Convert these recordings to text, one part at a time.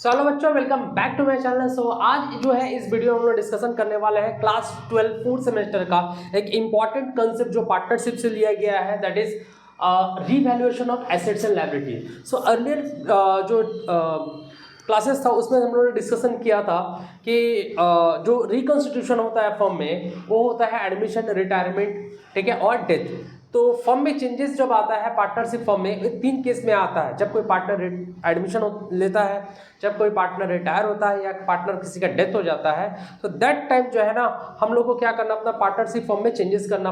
चलो बच्चों, welcome back to my channel. So आज जो है इस वीडियो में हम लोग डिस्कशन करने वाले हैं क्लास 12 फोर्थ सेमेस्टर का एक इम्पॉर्टेंट कंसेप्ट जो पार्टनरशिप से लिया गया है, that is revaluation of assets and liability. So earlier जो क्लासेस था उसमें हम लोगों ने डिस्कशन किया था कि जो रिकॉन्स्टिट्यूशन होता है फर्म में वो होता है एडमिशन, रिटायरमेंट, ठीक है, और डेथ। तो फर्म में चेंजेस जब आता है पार्टनरशिप फर्म में तीन केस में आता है। जब कोई पार्टनर एडमिशन लेता है, जब कोई पार्टनर रिटायर होता है या पार्टनर किसी का डेथ हो जाता है, तो दैट टाइम जो है ना हम लोग को क्या करना, अपना पार्टनरशिप फर्म में चेंजेस करना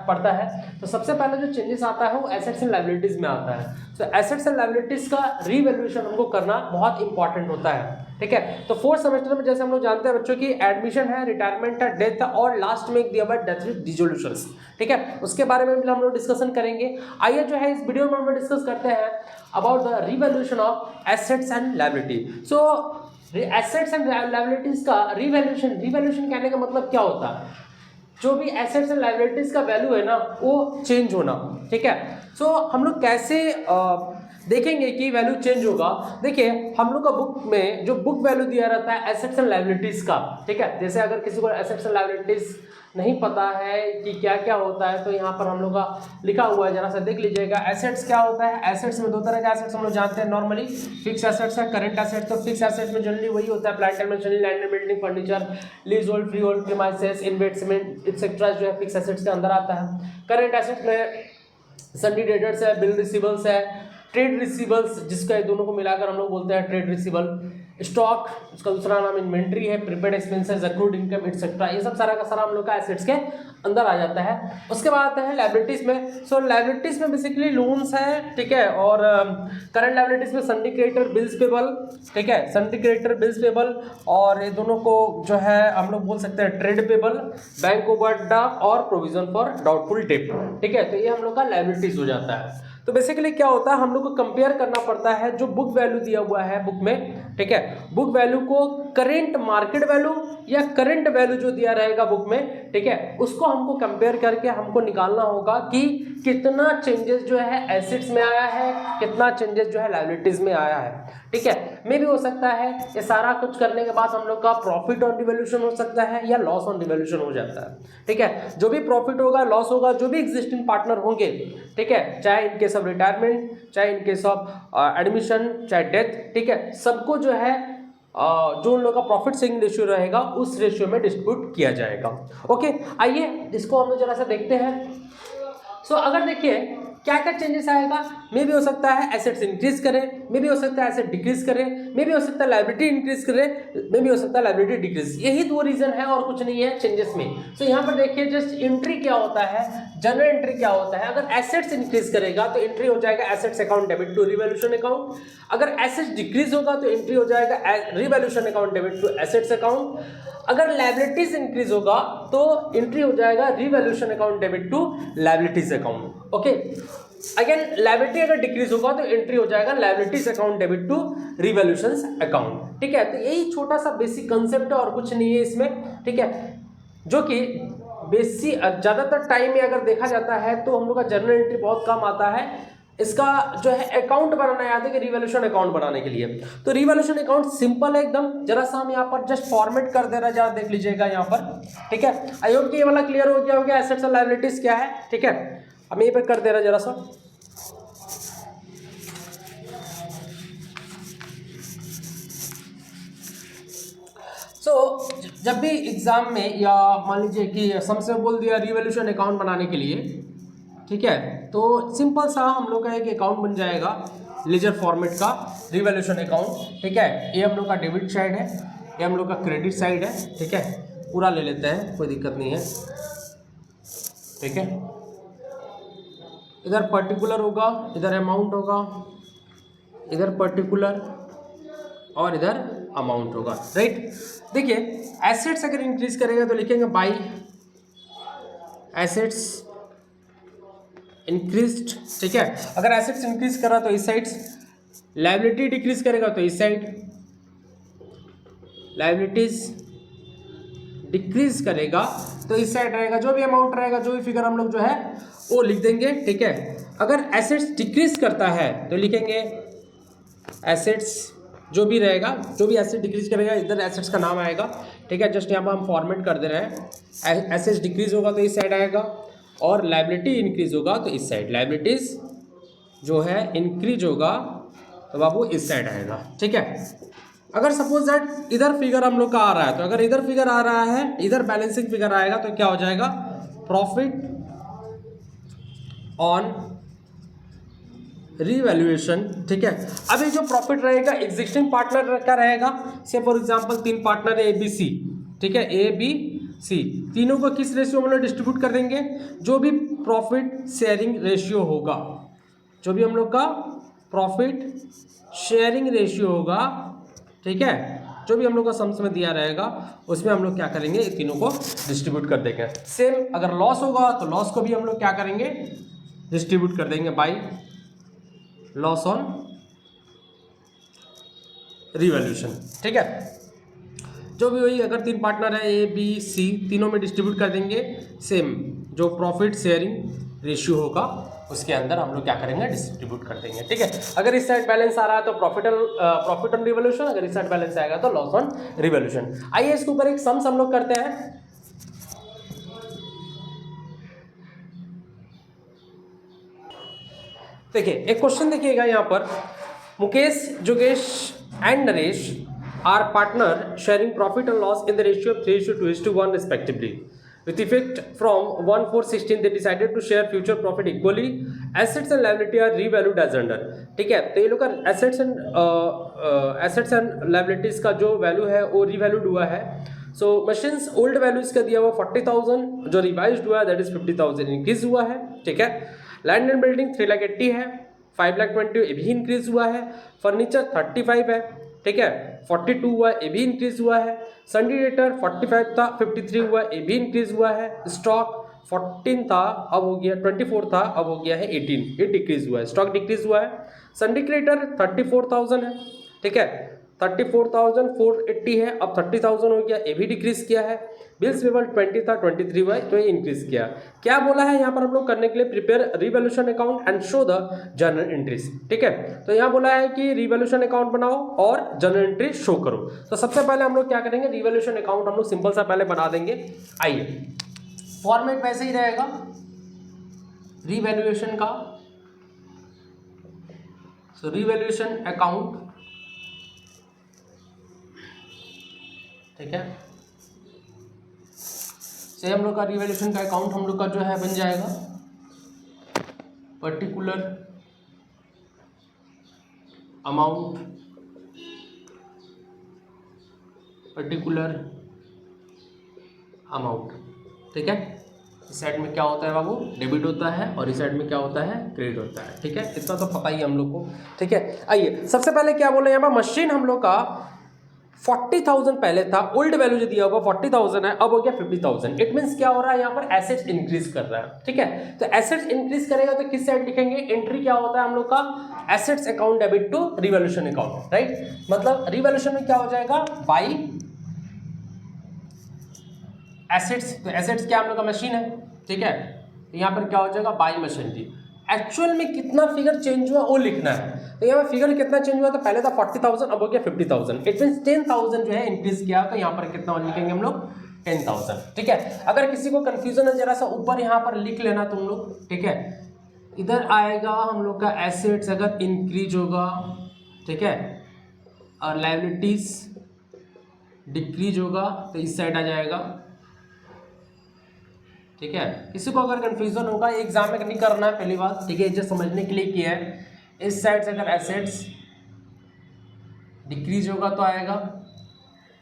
पड़ता है। तो सबसे पहले जो चेंजेस आता है वो एसेट्स एंड लायबिलिटीज में आता है। तो एसेट्स एंड लायबिलिटीज का रीवैल्यूएशन हमको करना बहुत इंपॉर्टेंट होता है, ठीक है। तो फोर्थ सेमेस्टर में जैसे हम लोग जानते हैं बच्चों की एडमिशन है, रिटायरमेंट है, डेथ है और लास्ट में एक दिया हुआ डेथ डिसोल्यूशंस, ठीक है। उसके बारे में भी हम लोग डिस्कशन करेंगे। आइए जो है इस वीडियो में हम लोग डिस्कस करते हैं about the revaluation of assets and liability. So assets and liabilities का रिवैल्यूएशन कहने का मतलब क्या होता है? जो भी एसेट्स एंड लायबिलिटीज का वैल्यू है ना वो चेंज होना, ठीक है। सो हम लोग कैसे देखेंगे कि वैल्यू चेंज होगा। देखिए हम लोग का बुक में जो बुक वैल्यू दिया रहता है एसेट्स एंड लायबिलिटीज का, ठीक है। जैसे अगर किसी को एसेट्स एंड लायबिलिटीज नहीं पता है कि क्या क्या होता है तो यहाँ पर हम लोग का लिखा हुआ है, जरा सा देख लीजिएगा। एसेट्स क्या होता है? एसेट्स में दो तरह के एसेट्स हम लोग जानते हैं नॉर्मली, फिक्स एसेट्स है, करंट एसेट्स। तो फिक्स एसेट्स में जनरली वही होता है plant and machinery, land and building, furniture, lease hold, free hold, premises, investment etcetera जो है फिक्स एसेट्स के अंदर आता है। करंट एसेट्स में सन्नी डेटर्स है, बिल रिसीवल्स है, ट्रेड रिसीवल्स, जिसका दोनों को मिलाकर हम लोग बोलते हैं ट्रेड रिसीवल, स्टॉक, उसका दूसरा नाम इन्वेंट्री है, prepaid expenses, accrued income etcetera. ये सब सारा का सारा हम लोग का एसेट्स के अंदर आ जाता है। उसके बाद आते हैं लायबिलिटीज में। सो लायबिलिटीज में बेसिकली लोन्स है, ठीक है, और करंट लायबिलिटीज में सन्नी क्रेडिटर, बिल्स पेबल, ठीक है, सन्नी क्रेडिटर, बिल्स पेबल, और ये दोनों को जो है हम लोग बोल सकते हैं ट्रेड पेबल, बैंक ओवरड्राफ्ट और प्रोविजन फॉर डाउटफुल डेट, ठीक है। तो ये हम लोग का लायबिलिटीज हो जाता है। तो बेसिकली क्या होता है, हम लोग को कंपेयर करना पड़ता है जो बुक वैल्यू दिया हुआ है बुक में, ठीक है, बुक वैल्यू को करेंट मार्केट वैल्यू या करंट वैल्यू जो दिया रहेगा बुक में, ठीक है, उसको हमको कंपेयर करके हमको निकालना होगा कि कितना चेंजेस जो है एसेट्स में आया है, कितना चेंजेस जो है लायबिलिटीज में आया है, ठीक है। मे भी हो सकता है ये सारा कुछ करने के बाद हम लोग का प्रॉफिट ऑन डिवैल्यूएशन हो सकता है या लॉस ऑन डिवैल्यूएशन हो जाता है, ठीक है। जो भी प्रॉफिट होगा, लॉस होगा, जो भी एग्जिस्टिंग पार्टनर होंगे, ठीक है, चाहे इन केस ऑफ रिटायरमेंट, चाहे इन केस ऑफ एडमिशन, चाहे डेथ, ठीक है, सबको जो है जो उन लोग का प्रॉफिट शेयरिंग रेशियो रहेगा उस रेशियो में डिस्ट्रीब्यूट किया जाएगा। ओके, आइए इसको हम लोग जरा सा देखते हैं। सो अगर देखिए क्या क्या चेंजेस आएगा, मे भी हो सकता है एसेट्स इंक्रीज करें, मे भी हो सकता है एसेट डिक्रीज करें, मे भी हो सकता है लायबिलिटी इंक्रीज करें, मे भी हो सकता है लायबिलिटी डिक्रीज। यही दो रीजन है और कुछ नहीं है चेंजेस में। सो यहाँ पर देखिए जस्ट एंट्री क्या होता है, जनरल एंट्री क्या होता है। अगर एसेट्स इंक्रीज करेगा तो एंट्री हो जाएगा assets account debit to revaluation account. अगर एसेट्स डिक्रीज होगा तो एंट्री हो जाएगा revaluation account debit to assets account. अगर लायबिलिटीज इंक्रीज होगा तो एंट्री हो जाएगा revaluation account debit to liabilities account. Okay, again liability अगर डिक्रीज होगा तो एंट्री हो जाएगा liabilities account debit to revaluation account, ठीक है। तो यही छोटा सा बेसिक कंसेप्ट है और कुछ नहीं है इसमें, ठीक है, जो कि बेसिक ज्यादातर टाइम में अगर देखा जाता है तो हम लोग का जर्नल एंट्री बहुत कम आता है। इसका जो है अकाउंट बनाना याद है कि रिवैल्यूएशन अकाउंट बनाने के लिए। तो रिवैल्यूएशन अकाउंट सिंपल है एकदम, जरा सा हम यहाँ पर जस्ट फॉर्मेट कर दे रहा है, जरा देख लीजिएगा यहाँ पर, ठीक है। आई होप कि ये वाला क्लियर हो गया होगा एसेट्स और लायबिलिटीज क्या है, ठीक है। अब यहीं पर कर दे रहा जरा सा। जब भी एग्जाम में या मान लीजिए कि सबसे बोल दिया रिवैल्यूएशन अकाउंट बनाने के लिए, ठीक है, तो सिंपल सा हम लोग का एक अकाउंट बन जाएगा लेजर फॉर्मेट का रिवैल्यूएशन अकाउंट, ठीक है। ये हम लोग का डेबिट साइड है, ये हम लोग का क्रेडिट साइड है, ठीक है। पूरा ले लेते हैं, कोई दिक्कत नहीं है, ठीक है। इधर पर्टिकुलर होगा, इधर अमाउंट होगा, इधर पर्टिकुलर और इधर अमाउंट होगा, राइट। देखिए एसेट्स अगर इंक्रीज करेगा तो लिखेंगे बाई एसेट्स इंक्रीज्ड, ठीक है। अगर एसेट्स इंक्रीज कर रहा तो इस साइड, लायबिलिटी डिक्रीज करेगा तो इस साइड, लायबिलिटीज डिक्रीज करेगा तो इस साइड रहेगा। जो भी अमाउंट रहेगा, जो भी फिगर हम लोग जो है वो लिख देंगे, ठीक है। अगर एसेट्स डिक्रीज करता है तो लिखेंगे एसेट्स जो भी रहेगा, जो भी एसेट डिक्रीज करेगा इधर एसेट्स का नाम आएगा, ठीक है। जस्ट यहाँ पर हम फॉर्मेट कर दे रहे हैं, एसेट्स डिक्रीज होगा तो इस साइड आएगा, और लाइबिलिटी इंक्रीज होगा तो इस साइड, लाइबिलिटीज जो है इंक्रीज होगा तो बाबू इस साइड आएगा, ठीक है। अगर सपोज दैट इधर फिगर हम लोग का आ रहा है, तो अगर इधर फिगर आ रहा है, इधर बैलेंसिंग फिगर आएगा तो क्या हो जाएगा, प्रॉफिट ऑन रीवैल्यूएशन, ठीक है। अभी जो प्रॉफिट रहेगा एग्जिस्टिंग पार्टनर का रहेगा, से फॉर एग्जांपल 3 पार्टनर है ABC, ठीक है, ABC, तीनों को किस रेशियो में डिस्ट्रीब्यूट कर देंगे, जो भी प्रॉफिट शेयरिंग रेशियो होगा, जो भी हम लोग का प्रॉफिट शेयरिंग रेशियो होगा, ठीक है, जो भी हम लोग का सम्स में दिया रहेगा उसमें हम लोग क्या करेंगे, ये तीनों को डिस्ट्रीब्यूट कर देंगे। सेम अगर लॉस होगा तो लॉस को भी हम लोग क्या करेंगे, डिस्ट्रीब्यूट कर देंगे बाय लॉस ऑन रिवैल्यूएशन, ठीक है। जो भी वही अगर 3 पार्टनर है ABC, तीनों में डिस्ट्रीब्यूट कर देंगे, सेम जो प्रॉफिट शेयरिंग रेशियो होगा उसके अंदर हम लोग क्या करेंगे, डिस्ट्रीब्यूट कर देंगे, ठीक है। अगर इस साइड बैलेंस आ रहा है तो प्रॉफिट ऑन रिवैल्यूएशन, अगर इस साइड बैलेंस आएगा तो लॉस ऑन रिवैल्यूएशन। आइए इसके ऊपर एक सम्स हम लोग करते हैं। देखिए एक क्वेश्चन देखिएगा यहाँ पर, मुकेश, जोगेश and Naresh are partner sharing profit and loss in the ratio of 3:2:1 respectively. With effect from 1/4/16 they decided to share future profit equally. Assets and liability are revalued as under, ठीक है। तो ये लोग का एसेट्स एंड लाइबिलिटीज का जो value है वो रिवैल्यूड हुआ है। सो मशीन्स ओल्ड वैल्यू इसका दिया हुआ 40,000, जो रिवाइज्ड हुआ है दैट इज 50,000 इंक्रीज हुआ है, ठीक है। लैंड एंड बिल्डिंग 3,80,000 है, 5,20,000 ये भी इंक्रीज हुआ है। फर्नीचर 35 है, ठीक है, 42 हुआ है, ये भी इंक्रीज हुआ है। संडीडेटर 45 था, 53 हुआ है, ये भी इंक्रीज हुआ है। स्टॉक 14 था, अब हो गया 24 था, अब हो गया है 18, ये डिक्रीज हुआ है, स्टॉक डिक्रीज हुआ है। संडिकेटर 34,000 है, ठीक है, 34,480 है, अब 30,000 हो गया, ये भी डिक्रीज किया है। बिल्स पेबल 20 था, 23 हुआ है, तो ये इंक्रीज किया। क्या बोला है यहाँ पर हम लोग करने के लिए, prepare revaluation account and show the journal entries, ठीक है। तो यहाँ बोला है कि रिवैल्यूएशन अकाउंट बनाओ और जर्नल एंट्री शो करो। तो सबसे पहले हम लोग क्या करेंगे, रिवैल्यूएशन अकाउंट हम लोग सिंपल सा पहले बना देंगे। आइए फॉर्मेट वैसे ही रहेगा रिवैल्यूएशन का, सो रिवैल्यूएशन अकाउंट, ठीक है। से हम लोग का रिवैल्यूएशन का अकाउंट हम लोग का जो है बन जाएगा पर्टिकुलर अमाउंट, ठीक है। इस साइड में क्या होता है बाबू, डेबिट होता है, और इस साइड में क्या होता है, क्रेडिट होता है, ठीक है। इतना तो पता ही हम लोग को, ठीक है। आइए सबसे पहले क्या बोले यहाँ पर, मशीन हम लोग का 40,000 पहले था, ओल्ड वैल्यू जो दिया हुआ 40,000 है, अब हो गया 50,000। इट मींस क्या हो रहा है यहाँ पर, एसेट्स इंक्रीज कर रहा है, ठीक है। तो एसेट्स इंक्रीज करेगा तो किस साइड लिखेंगे, एंट्री क्या होता है हम लोग का, assets account debit to revaluation account, right. मतलब रिवैल्यूएशन में क्या हो जाएगा, बाई एसेट्स, तो एसेट्स क्या हम लोग का मशीन है, ठीक है। तो यहाँ पर क्या हो जाएगा, बाई मशीनरी। एक्चुअल में कितना फिगर चेंज हुआ वो लिखना है। तो यहाँ पर फिगर कितना चेंज हुआ, तो पहले था 40,000, अब हो गया 50,000। इट मींस 10,000 जो है इंक्रीज किया, तो यहाँ पर कितना लिखेंगे हम लोग, 10,000, ठीक है। अगर किसी को कंफ्यूजन है जरा सा ऊपर यहाँ पर लिख लेना तुम लोग, ठीक है। इधर आएगा हम लोग का एसेट्स अगर इंक्रीज होगा, ठीक है, और लायबिलिटीज डिक्रीज होगा तो इस साइड आ जाएगा, ठीक है। किसी को अगर कंफ्यूजन होगा, एग्जाम में नहीं करना है पहली बात, ठीक है, जस्ट समझने के लिए किया है। इस साइड से अगर एसेट्स डिक्रीज होगा तो आएगा,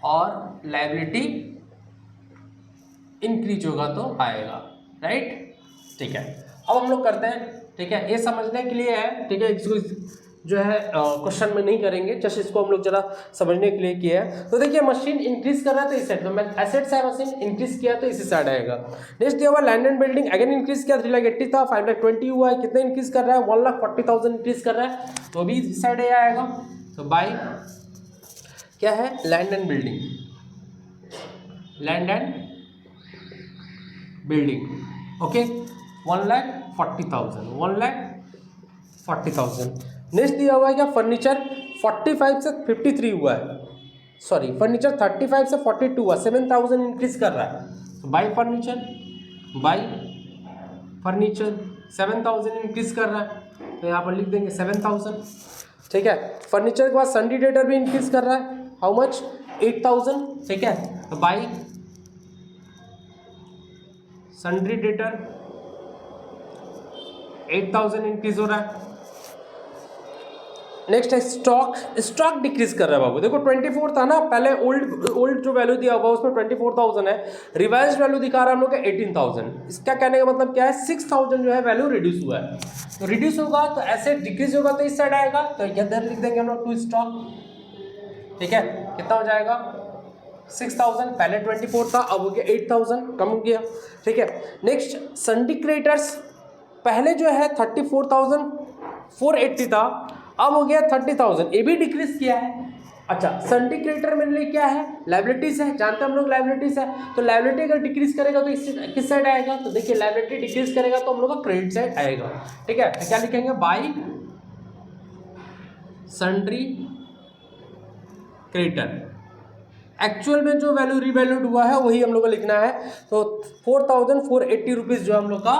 और लायबिलिटी इंक्रीज होगा तो आएगा, राइट, ठीक है। अब हम लोग करते हैं, ठीक है, ये समझने के लिए है, ठीक है, इसको जो है क्वेश्चन में नहीं करेंगे, जस्ट इसको हम लोग जरा समझने के लिए किया है। तो देखिए मशीन इंक्रीज कर रहा है तो इस साइड, तो मैं एसेट्स है, मशीन इंक्रीज किया तो इसी साइड आएगा। नेक्स्ट दिया हुआ land and building, again increase किया, 3,80,000 था, 5,20,000 हुआ है, कितना इंक्रीज कर रहा है, 1,40,000 इंक्रीज कर रहा है, तो अभी इस साइड आएगा। तो बाय क्या है, land and building, land and building, okay, 1,40,000, 1,40,000। Next दिया हुआ है क्या, फर्नीचर 45 से 53 हुआ है, सॉरी फर्नीचर 35 से 42 हुआ, 7000 इंक्रीज कर रहा है। तो बाई फर्नीचर 7000 इंक्रीज कर रहा है, तो यहाँ पर लिख देंगे 7000। ठीक है, फर्नीचर के बाद सन्डी डेटर भी इंक्रीज कर रहा है, हाउ मच 8000। ठीक है, तो बाई सन्ड्री डेटर 8000 इंक्रीज हो रहा है। नेक्स्ट है स्टॉक डिक्रीज कर रहा है बाबू। देखो 24 था ना पहले, ओल्ड जो वैल्यू दिया हुआ उसमें 24,000 है, रिवाइज वैल्यू दिखा रहा है हम लोग का 18,000। इसका कहने का मतलब क्या है, 6,000 जो है वैल्यू रिड्यूस हुआ है। तो रिड्यूस होगा तो ऐसे डिक्रीज होगा तो इस साइड आएगा, तो इधर लिख देंगे हम लोग टू स्टॉक। ठीक है, कितना हो जाएगा 6,000, पहले 24 था अब हो गया 8,000, कम हो गया। ठीक है, नेक्स्ट सन्डी क्रेडिटर्स पहले जो है 34,480 था, अब हो गया 30,000, ये भी डिक्रीज किया है। अच्छा, सन्डी क्रेडिटर मेरे लिए क्या है, लाइबिलिटीज है, जानते हैं हम लोग लाइबिलिटीज है। तो लाइबिलिटी अगर डिक्रीज करेगा तो किस साइड आएगा, तो देखिए लाइबिलिटी डिक्रीज करेगा तो हम लोग का क्रेडिट साइड आएगा। ठीक है, तो क्या लिखेंगे, बाई सन्ड्री क्रेडिटर। एक्चुअल में जो वैल्यू रिवैल्यूड हुआ है वही हम लोग को लिखना है। तो 4,480 रुपीज़ जो हम लोग का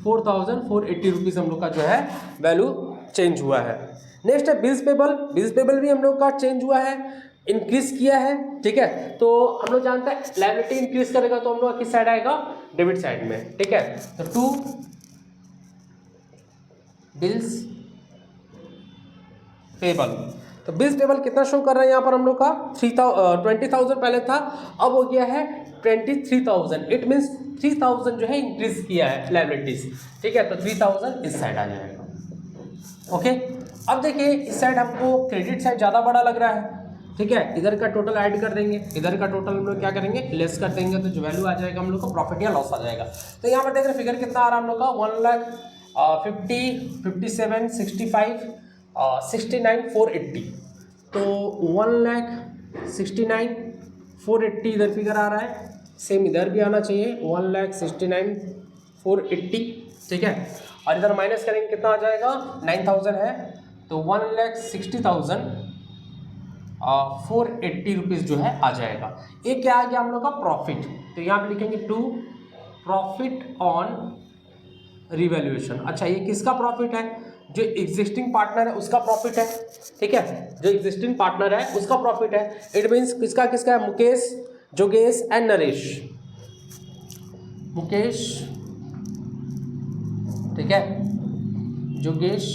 4,480 रुपीज़ हम लोग का जो है वैल्यू चेंज हुआ है। नेक्स्ट है बिल्स पेबल भी हम लोग का चेंज हुआ है, इंक्रीज किया है। ठीक है, तो हम लोग जानते हैं लायबिलिटी इंक्रीज करेगा तो हम लोग किस साइड आएगा, डेबिट साइड में। ठीक है, तो टू बिल्स पेबल, तो बिल्स पेबल कितना शो कर रहा है यहाँ पर हम लोग का 20,000 पहले था, अब हो गया है 23,000। इट मीन्स 3,000 जो है इंक्रीज किया है लायबिलिटीज। ठीक है, तो 3,000 इस साइड आ जाएगा। ओके, अब देखिए इस साइड हमको क्रेडिट साइड ज़्यादा बड़ा लग रहा है। ठीक है, इधर का टोटल ऐड कर देंगे, इधर का टोटल हम लोग क्या करेंगे, लेस कर देंगे, तो जो वैल्यू आ जाएगा हम लोग को प्रॉफिट या लॉस आ जाएगा। तो यहाँ पर देख रहे फिगर कितना आ रहा है हम लोग का 1,50,000, 57,000, 65,000, 69,480। तो 1,69,480 इधर फिगर आ रहा है, सेम इधर भी आना चाहिए 1,69,480। ठीक है, और इधर माइनस करेंगे कितना आ जाएगा, 9,000 है, तो 1,60,480 रुपीज़ जो है आ जाएगा। ये क्या आ गया हम लोग का प्रॉफिट, तो यहाँ पे लिखेंगे टू प्रॉफिट ऑन रिवैल्यूएशन। अच्छा, ये किसका प्रॉफिट है, जो एग्जिस्टिंग पार्टनर है उसका प्रॉफिट है। ठीक है, जो एग्जिस्टिंग पार्टनर है उसका प्रॉफिट है। इट मीन्स किसका किसका है, मुकेश, जोगेश एंड नरेश। मुकेश, ठीक है, जोगेश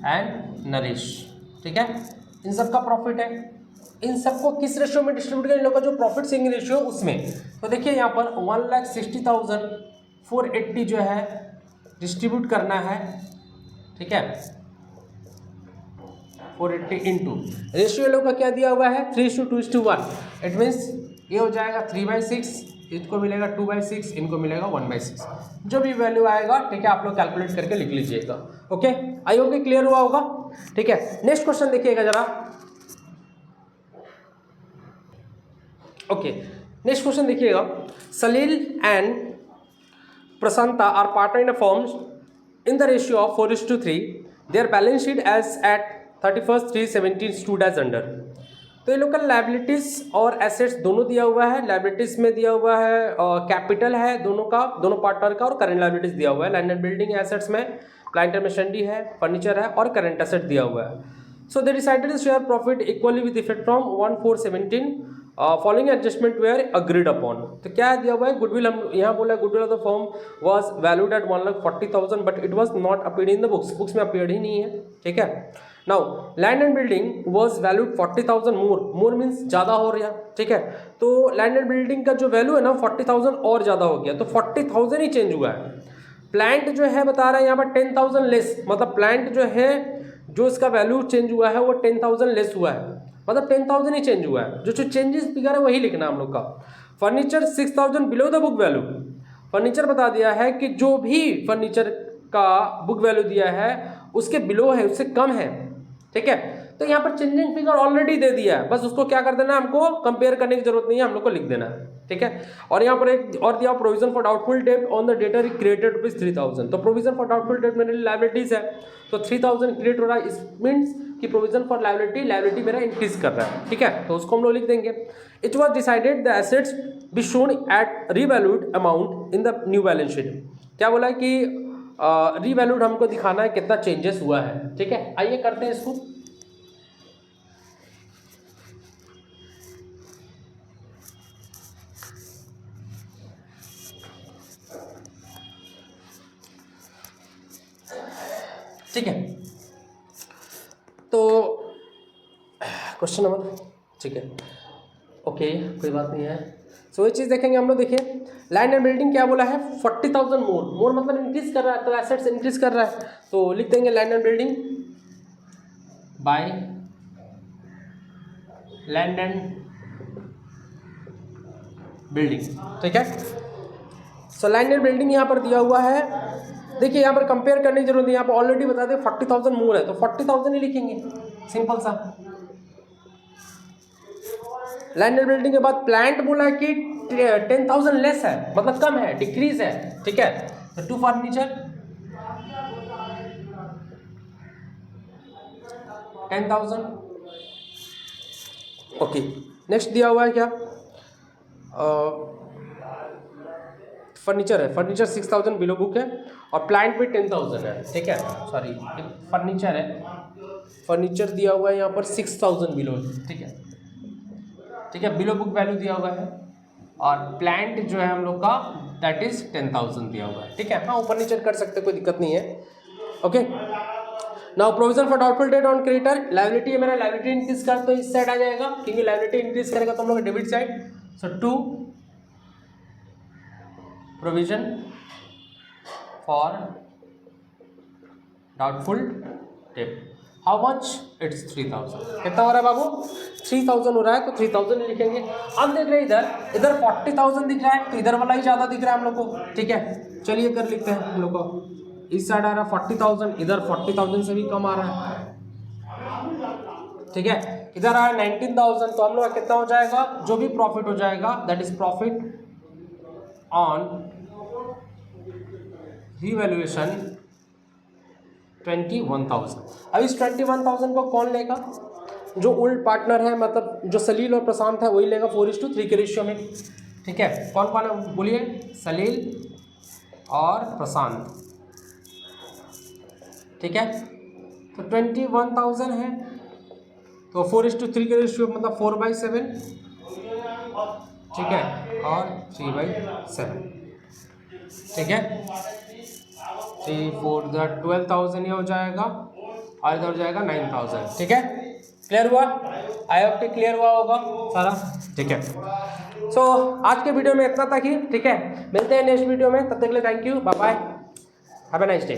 एंड नरेश। ठीक है, इन सब का प्रॉफिट है। इन सबको किस रेशियो में डिस्ट्रीब्यूट करें, इन लोग का जो प्रॉफिट शेयरिंग रेशियो उसमें। तो देखिए यहाँ पर 1,60,480 जो है डिस्ट्रीब्यूट करना है। ठीक है, 480 इंटू रेशियो लोग का क्या दिया हुआ है 3:2:1। इट मीन्स ये हो जाएगा 3/6, इनको मिलेगा 2/6, इनको मिलेगा 1/6। जो भी वैल्यू आएगा, ठीक है, आप लोग कैलकुलेट करके लिख लीजिएगा। ओके, आई होप कि क्लियर हुआ होगा। ठीक है, नेक्स्ट क्वेश्चन देखिएगा जरा। ओके, नेक्स्ट क्वेश्चन देखिएगा। Salil and Prashanta are partner in a firm in the ratio of 4:3. their balance sheet as at 31st/3/17 stood as under। तो ये लोग का लाइबिलिटीज और एसेट्स दोनों दिया हुआ है। लाइबिलिटीज में दिया हुआ है कैपिटल है दोनों का, दोनों पार्टनर का, और करंट लाइबिलिटीज दिया हुआ है। लैंड एंड बिल्डिंग एसेट्स में प्लांट एंड मशीनरी है, फर्नीचर है, और करंट एसेट दिया हुआ है। So they decided to share profit equally with effect from 1/4/17 following adjustment were agreed upon. तो क्या दिया हुआ है, गुडविल, हम यहाँ बोला goodwill of the firm was valued at 1,40,000 but it was not appeared in the books में appeared ही नहीं है। ठीक है, now land and building was valued 40,000 more means ज़्यादा हो रहा। ठीक है, तो लैंड एंड बिल्डिंग का जो वैल्यू है ना 40,000 और ज़्यादा हो गया, तो 40,000 ही चेंज हुआ है। प्लांट जो है बता रहा है यहाँ पर 10,000 लेस, मतलब प्लांट जो है जो इसका वैल्यू चेंज हुआ है वो 10,000 लेस हुआ है, मतलब 10,000 ही चेंज हुआ है। जो चेंजेस फिगर है वही लिखना हम लोग का। Furniture 6,000 below the book value. Furniture बता दिया है कि जो भी फर्नीचर का बुक वैल्यू दिया है उसके बिलो है, उससे कम है। ठीक है, तो यहाँ पर चेंजिंग फिगर ऑलरेडी दे दिया है, बस उसको क्या कर देना है, हमको कंपेयर करने की जरूरत नहीं है, हम लोग को लिख देना है, ठीक है। और यहाँ पर एक और दिया, provision for doubtful date on the debtor created ₹3000। तो प्रोविजन फॉर डाउटफुल डेट मेरे लिए लायबिलिटीज है, तो 3000 क्रिएट हो रहा है, इस मीन्स कि प्रोविजन फॉर लायबिलिटी मेरा इंक्रीज कर रहा है, ठीक है। तो उसको हम लोग लिख देंगे, it was decided the assets be shown at revalued amount in the new balance sheet. क्या बोला है कि रीवैल्यूड हमको दिखाना है कितना चेंजेस हुआ है, ठीक है। आइए करते हैं इसको। ठीक है, तो क्वेश्चन नंबर, ठीक है, ओके, कोई बात नहीं है। सो ये चीज़ देखेंगे हम लोग। देखिए लैंड एंड बिल्डिंग क्या बोला है, 40,000 मोर मतलब इंक्रीज कर रहा है, तो एसेट्स इंक्रीज कर रहा है, तो लिख देंगे land and building by land and building, ठीक है। सो लैंड एंड बिल्डिंग यहाँ पर दिया हुआ है। देखिए यहाँ पर कंपेयर करने की जरूरत नहीं, यहाँ पर ऑलरेडी बता दें 40,000 मोर है, तो 40,000 ही लिखेंगे, सिंपल सा। लैंड एंड बिल्डिंग के बाद प्लांट बोला है कि 10,000 लेस है, मतलब कम है, डिक्रीज है, ठीक है। तो टू फर्नीचर 10,000, ओके। नेक्स्ट दिया हुआ है क्या, फर्नीचर है, फर्नीचर 6,000 बिलो बुक है, और प्लांट भी 10,000 है, ठीक है। सॉरी फर्नीचर है, फर्नीचर दिया हुआ है यहाँ पर 6,000 बिलो, ठीक है, ठीक है, बिलो बुक वैल्यू दिया हुआ है, और प्लांट जो है हम लोग का दैट इज 10,000 दिया हुआ है, ठीक है। हाँ फर्नीचर कर सकते, कोई दिक्कत नहीं है, okay. Now provision for doubtful date on creditor, liability है मेरा, लायबिलिटी इंक्रीज कर तो इस साइड आ जाएगा, क्योंकि लायबिलिटी इंक्रीज करेगा तो हम लोग debit side. So to provision for doubtful debt, how much, it's 3,000। कितना हो रहा है बाबू, 3,000 हो रहा है, तो 3,000 ही लिखेंगे। अब देख रहे हैं इधर 40,000 दिख रहा है, तो इधर वाला ही ज़्यादा दिख रहा है हम लोग को, ठीक है। चलिए कर लिखते हैं हम लोग को, इस साइड आ रहा है 40,000, इधर 40,000 से भी कम आ रहा है, ठीक है। इधर आ रहा है 19,000, तो हम लोग का कितना हो जाएगा, जो भी प्रॉफिट हो जाएगा that is profit on revaluation 21,000। अब इस 21,000 को कौन लेगा, जो ओल्ड पार्टनर है, मतलब जो सलील और प्रशांत है वही लेगा 4:3 के रेशियो में, ठीक है। कौन कौन है बोलिए, सलील और प्रशांत, ठीक है। तो 21,000 है, तो 4:3 के रेशियो मतलब 4/7, ठीक है, और 3/7, ठीक है। 3 4 12,000 ये हो जाएगा, और इधर हो जाएगा 9,000, ठीक है। क्लियर हुआ, आई होप कि क्लियर हुआ होगा सारा, ठीक है। सो आज के वीडियो में इतना तक ही, ठीक है। मिलते हैं नेक्स्ट वीडियो में, तब तक के लिए thank you, bye bye, have a nice day.